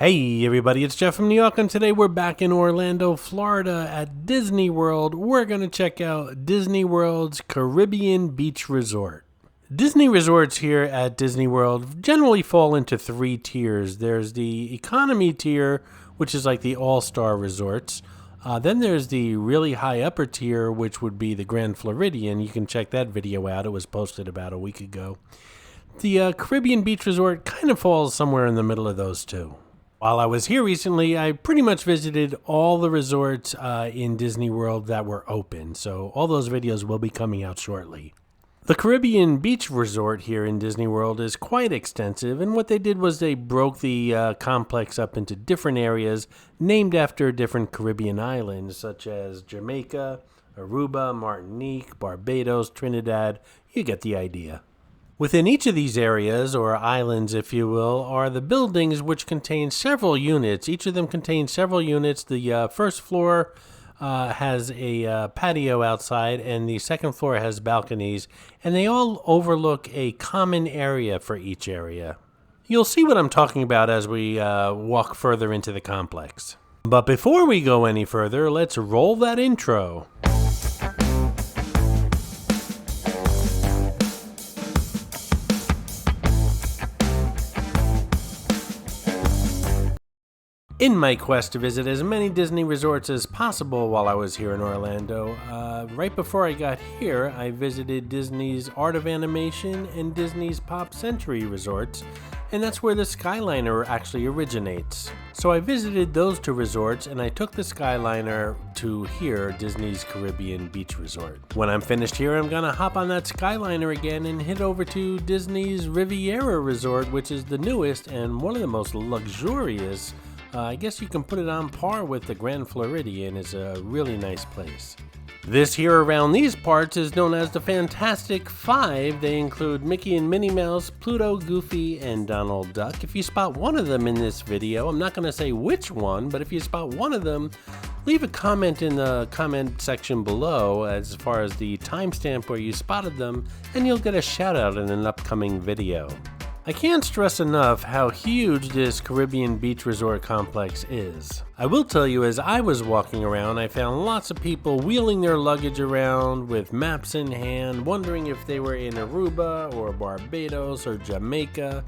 Hey everybody, it's Jeff from New York, and today we're back in Orlando, Florida at Disney World. We're going to check out Disney World's Caribbean Beach Resort. Disney resorts here at Disney World generally fall into three tiers. There's the economy tier, which is like the all-star resorts. Then there's the really high upper tier, which would be the Grand Floridian. You can check that video out. It was posted about a week ago. The Caribbean Beach Resort kind of falls somewhere in the middle of those two. While I was here recently, I pretty much visited all the resorts in Disney World that were open, so all those videos will be coming out shortly. The Caribbean Beach Resort here in Disney World is quite extensive, and what they did was they broke the complex up into different areas named after different Caribbean islands, such as Jamaica, Aruba, Martinique, Barbados, Trinidad. You get the idea. Within each of these areas, or islands if you will, are the buildings which contain several units. Each of them contains several units. The first floor has a patio outside, and the second floor has balconies, and they all overlook a common area for each area. You'll see what I'm talking about as we walk further into the complex. But before we go any further, let's roll that intro. In my quest to visit as many Disney resorts as possible while I was here in Orlando, right before I got here, I visited Disney's Art of Animation and Disney's Pop Century resorts, and that's where the Skyliner actually originates. So I visited those two resorts, and I took the Skyliner to here, Disney's Caribbean Beach Resort. When I'm finished here, I'm gonna hop on that Skyliner again and head over to Disney's Riviera Resort, which is the newest and one of the most luxurious. I guess you can put it on par with the Grand Floridian. It's a really nice place. This here around these parts is known as the Fantastic Five. They include Mickey and Minnie Mouse, Pluto, Goofy, and Donald Duck. If you spot one of them in this video, I'm not going to say which one, but if you spot one of them, leave a comment in the comment section below as far as the timestamp where you spotted them, and you'll get a shout out in an upcoming video. I can't stress enough how huge this Caribbean Beach Resort complex is. I will tell you, as I was walking around, I found lots of people wheeling their luggage around with maps in hand, wondering if they were in Aruba or Barbados or Jamaica,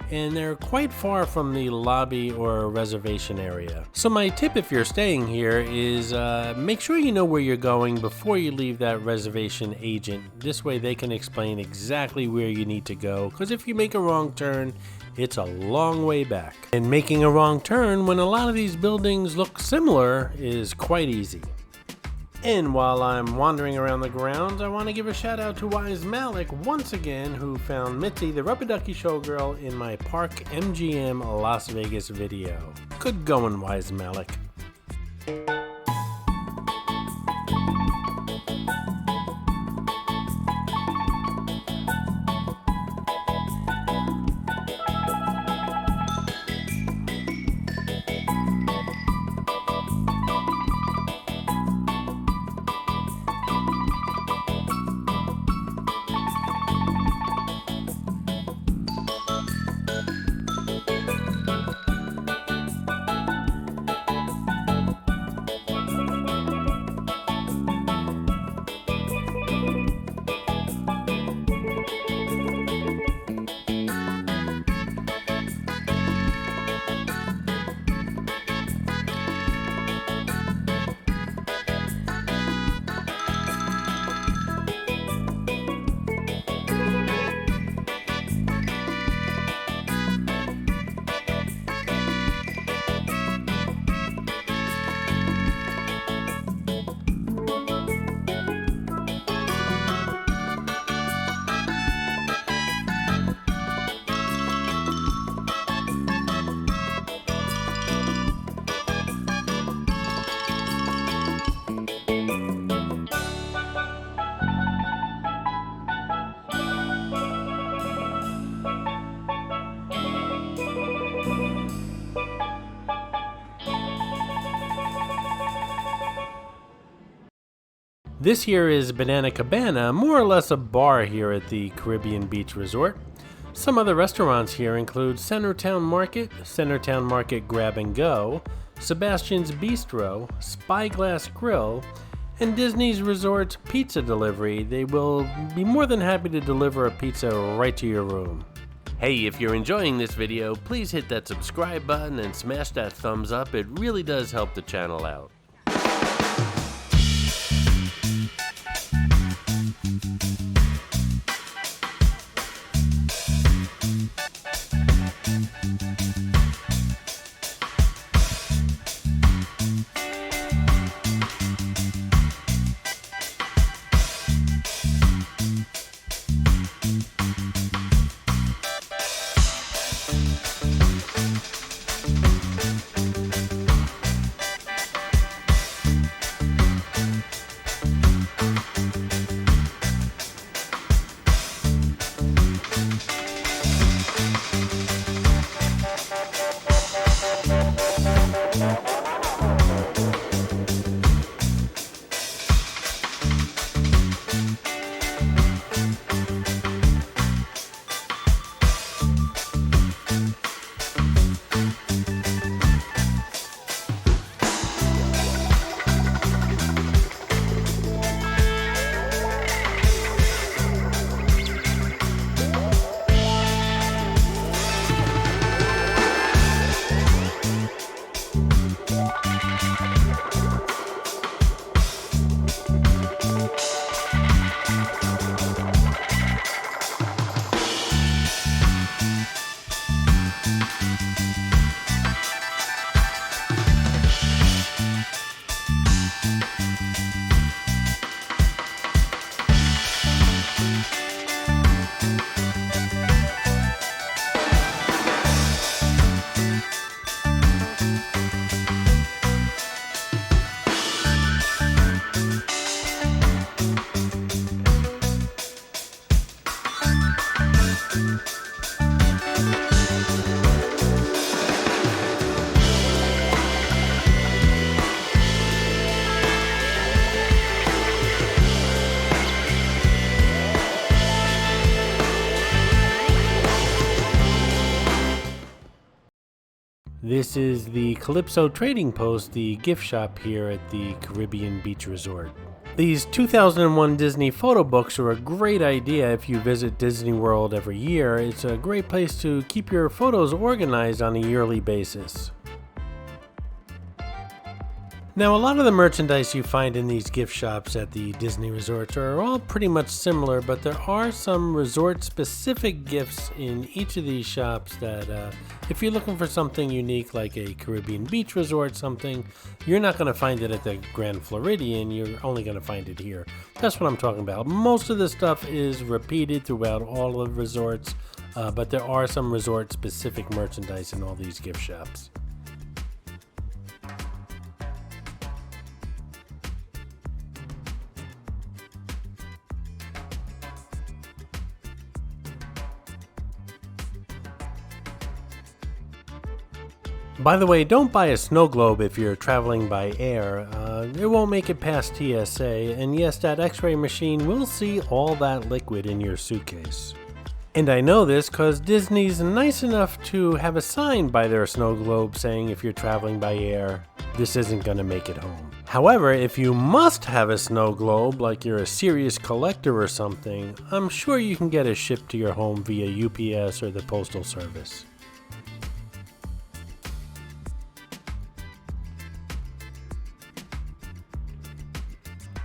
and they're quite far from the lobby or reservation area. So my tip if you're staying here is make sure you know where you're going before you leave that reservation agent. This way they can explain exactly where you need to go, because if you make a wrong turn, it's a long way back. And making a wrong turn when a lot of these buildings look similar is quite easy. And while I'm wandering around the grounds, I want to give a shout out to Wise Malik once again, who found Mitzi the Rubber Ducky Showgirl in my Park MGM Las Vegas video. Good going, Wise Malik. This here is Banana Cabana, more or less a bar here at the Caribbean Beach Resort. Some other restaurants here include Centertown Market Grab and Go, Sebastian's Bistro, Spyglass Grill, and Disney's Resorts Pizza Delivery. They will be more than happy to deliver a pizza right to your room. Hey, if you're enjoying this video, please hit that subscribe button and smash that thumbs up. It really does help the channel out. This is the Calypso Trading Post, the gift shop here at the Caribbean Beach Resort. These 2001 Disney photo books are a great idea if you visit Disney World every year. It's a great place to keep your photos organized on a yearly basis. Now, a lot of the merchandise you find in these gift shops at the Disney resorts are all pretty much similar, but there are some resort-specific gifts in each of these shops that if you're looking for something unique like a Caribbean beach resort something, you're not going to find it at the Grand Floridian, you're only going to find it here. That's what I'm talking about. Most of the stuff is repeated throughout all of the resorts, but there are some resort-specific merchandise in all these gift shops. By the way, don't buy a snow globe if you're traveling by air. It won't make it past TSA, and yes, that x-ray machine will see all that liquid in your suitcase. And I know this because Disney's nice enough to have a sign by their snow globe saying if you're traveling by air, this isn't going to make it home. However, if you must have a snow globe, like you're a serious collector or something, I'm sure you can get it shipped to your home via UPS or the Postal Service.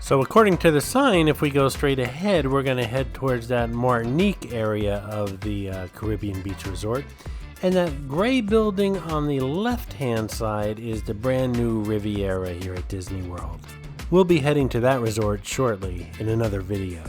So according to the sign, if we go straight ahead, we're going to head towards that Martinique area of the Caribbean Beach Resort. And that gray building on the left-hand side is the brand new Riviera here at Disney World. We'll be heading to that resort shortly in another video.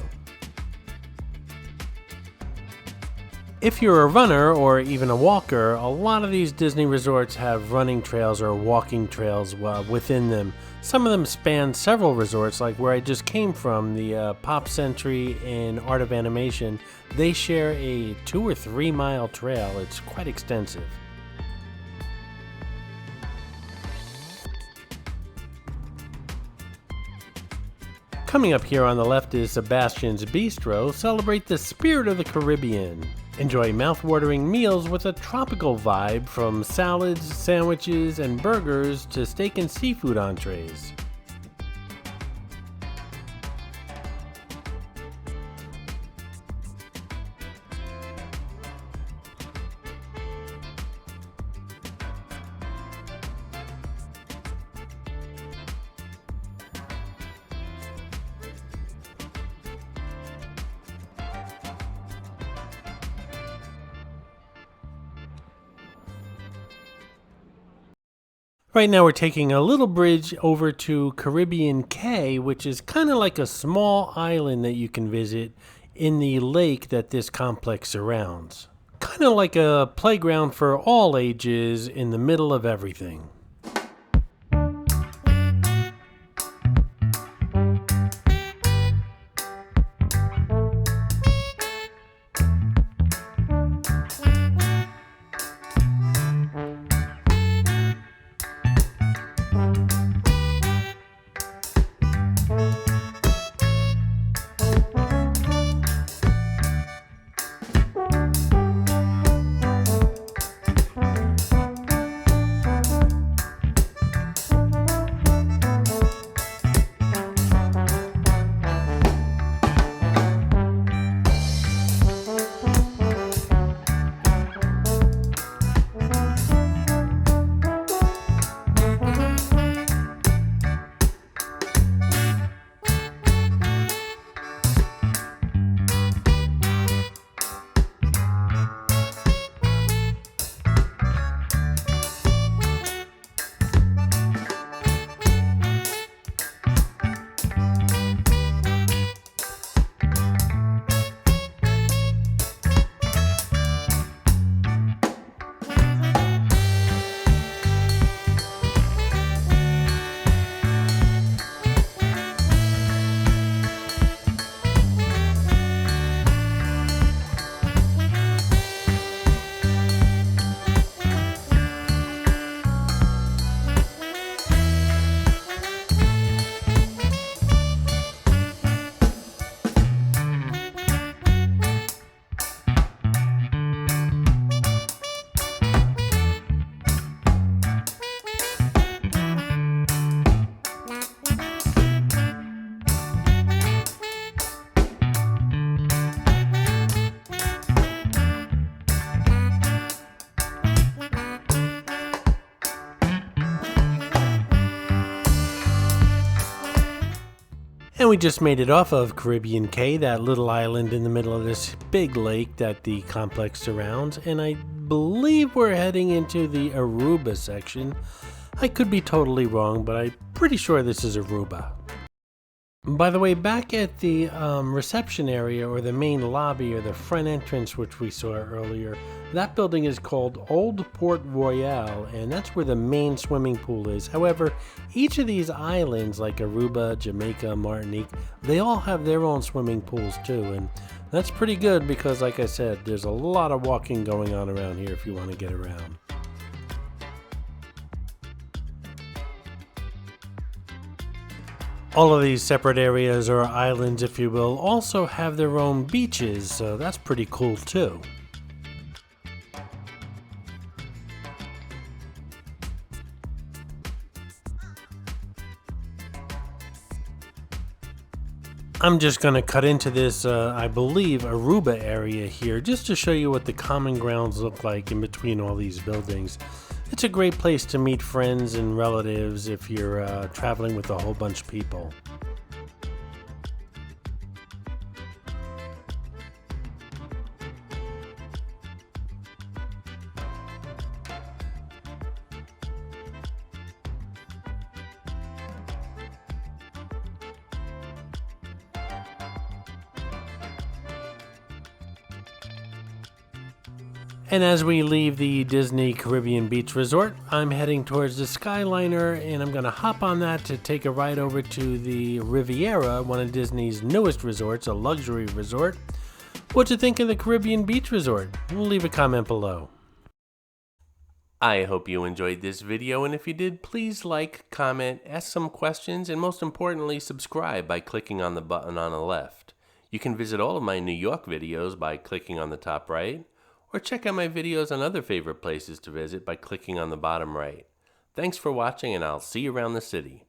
If you're a runner or even a walker, a lot of these Disney resorts have running trails or walking trails within them. Some of them span several resorts, like where I just came from, the Pop Century and Art of Animation. They share a 2 or 3 mile trail. It's quite extensive. Coming up here on the left is Sebastian's Bistro. Celebrate the spirit of the Caribbean. Enjoy mouth-watering meals with a tropical vibe from salads, sandwiches, and burgers to steak and seafood entrees. Right now we're taking a little bridge over to Caribbean Cay, which is kind of like a small island that you can visit in the lake that this complex surrounds. Kind of like a playground for all ages in the middle of everything. And we just made it off of Caribbean Cay, that little island in the middle of this big lake that the complex surrounds, and I believe we're heading into the Aruba section. I could be totally wrong, but I'm pretty sure this is Aruba. By the way, back at the reception area, or the main lobby, or the front entrance, which we saw earlier, that building is called Old Port Royal, and that's where the main swimming pool is. However, each of these islands, like Aruba, Jamaica, Martinique, they all have their own swimming pools too, and that's pretty good because, like I said, there's a lot of walking going on around here if you want to get around. All of these separate areas, or islands if you will, also have their own beaches, so that's pretty cool too. I'm just going to cut into this, I believe, Aruba area here, just to show you what the common grounds look like in between all these buildings. It's a great place to meet friends and relatives if you're traveling with a whole bunch of people. And as we leave the Disney Caribbean Beach Resort, I'm heading towards the Skyliner, and I'm going to hop on that to take a ride over to the Riviera, one of Disney's newest resorts, a luxury resort. What'd you think of the Caribbean Beach Resort? Leave a comment below. I hope you enjoyed this video, and if you did, please like, comment, ask some questions, and most importantly, subscribe by clicking on the button on the left. You can visit all of my New York videos by clicking on the top right, or check out my videos on other favorite places to visit by clicking on the bottom right. Thanks for watching, and I'll see you around the city.